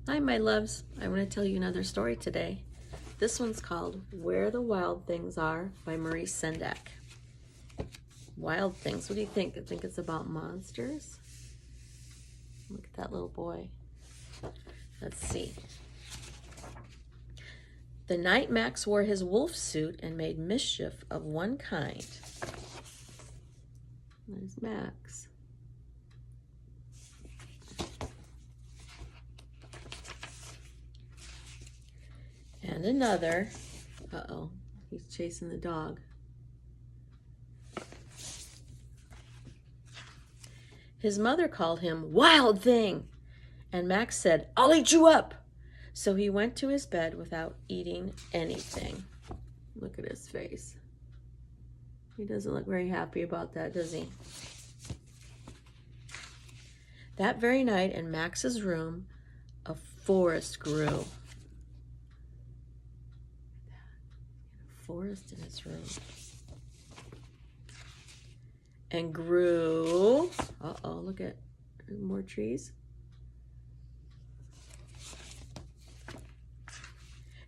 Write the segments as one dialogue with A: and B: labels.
A: Hi, my loves. I want to tell you another story today. This one's called Where the Wild Things Are by Maurice Sendak. Wild things. What do you think? I think it's about monsters. Look at that little boy. Let's see. The night Max wore his wolf suit and made mischief of one kind. There's Max. And another. Uh-oh, he's chasing the dog. His mother called him Wild Thing, and Max said, I'll eat you up. So he went to his bed without eating anything. Look at his face. He doesn't look very happy about that, does he? That very night in Max's room, a forest grew. A forest in his room. And grew. Uh-oh, look at more trees.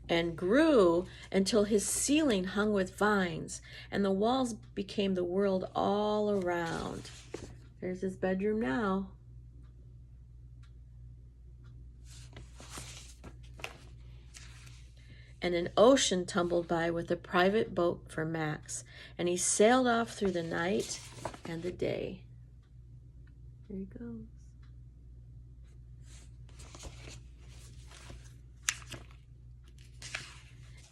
A: And grew until his ceiling hung with vines, and the walls became the world all around. There's his bedroom now. And an ocean tumbled by with a private boat for Max, and he sailed off through the night and the day. There he goes.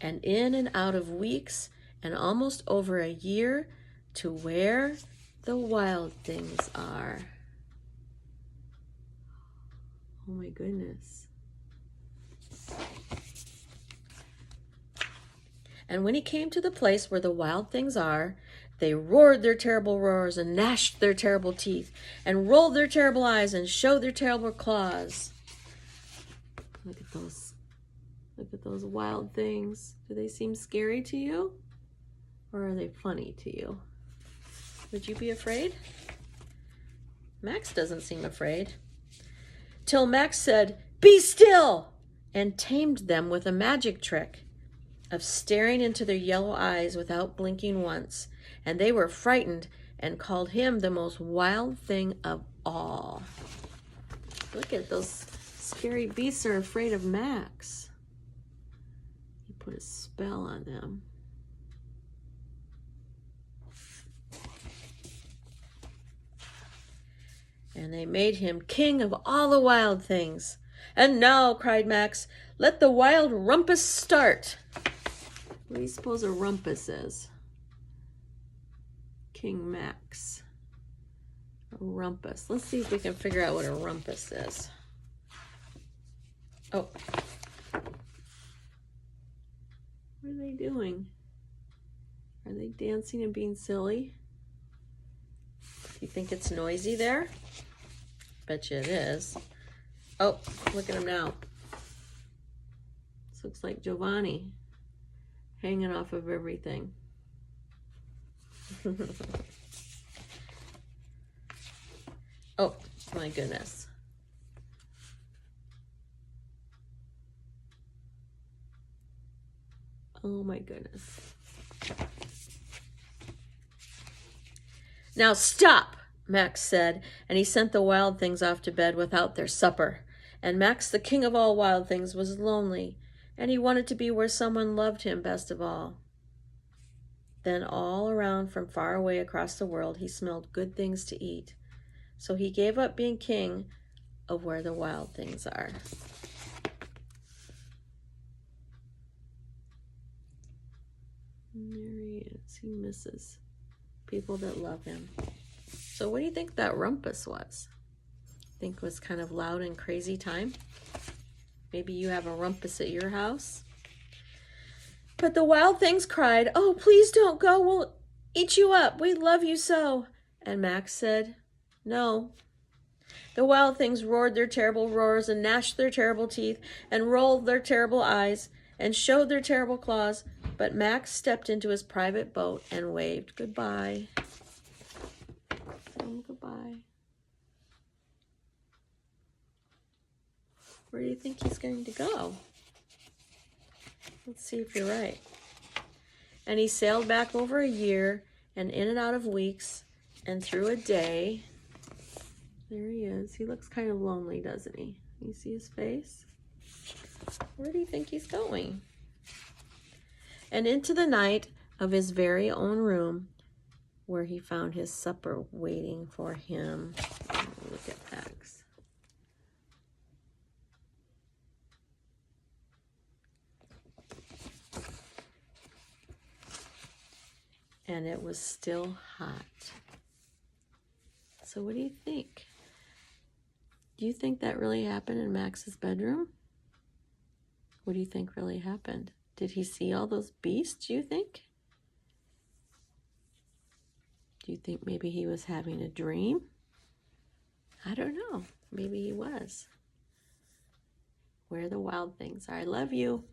A: And in and out of weeks, and almost over a year, to where the wild things are. Oh my goodness. And when he came to the place where the wild things are, they roared their terrible roars and gnashed their terrible teeth and rolled their terrible eyes and showed their terrible claws. Look at those. Look at those wild things. Do they seem scary to you? Or are they funny to you? Would you be afraid? Max doesn't seem afraid. Till Max said, "Be still!" and tamed them with a magic trick of staring into their yellow eyes without blinking once, and they were frightened and called him the most wild thing of all. Look at those scary beasts are afraid of Max. He put a spell on them. And they made him king of all the wild things. And now, cried Max, let the wild rumpus start. What do you suppose a rumpus is? King Max. A rumpus. Let's see if we can figure out what a rumpus is. Oh. What are they doing? Are they dancing and being silly? You think it's noisy there? Bet you it is. Oh, look at him now. This looks like Giovanni hanging off of everything. Oh, my goodness. Oh, my goodness. Now stop, Max said, and he sent the wild things off to bed without their supper. And Max, the king of all wild things, was lonely, and he wanted to be where someone loved him best of all. Then all around from far away across the world, he smelled good things to eat. So he gave up being king of where the wild things are. And there he is. He misses people that love him. So what do you think that rumpus was? Think it was kind of loud and crazy time? Maybe you have a rumpus at your house? But the wild things cried, "Oh, please don't go. We'll eat you up. We love you so." And Max said, "No." The wild things roared their terrible roars and gnashed their terrible teeth and rolled their terrible eyes and showed their terrible claws. But Max stepped into his private boat and waved goodbye. Goodbye. Where do you think he's going to go? Let's see if you're right. And he sailed back over a year and in and out of weeks and through a day. There he is. He looks kind of lonely, doesn't he? You see his face? Where do you think he's going? And into the night of his very own room, where he found his supper waiting for him. Look at Max. And it was still hot. So what do you think? Do you think that really happened in Max's bedroom? What do you think really happened? Did he see all those beasts, do you think? Do you think maybe he was having a dream? I don't know. Maybe he was. Where the wild things are. I love you.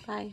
A: Bye.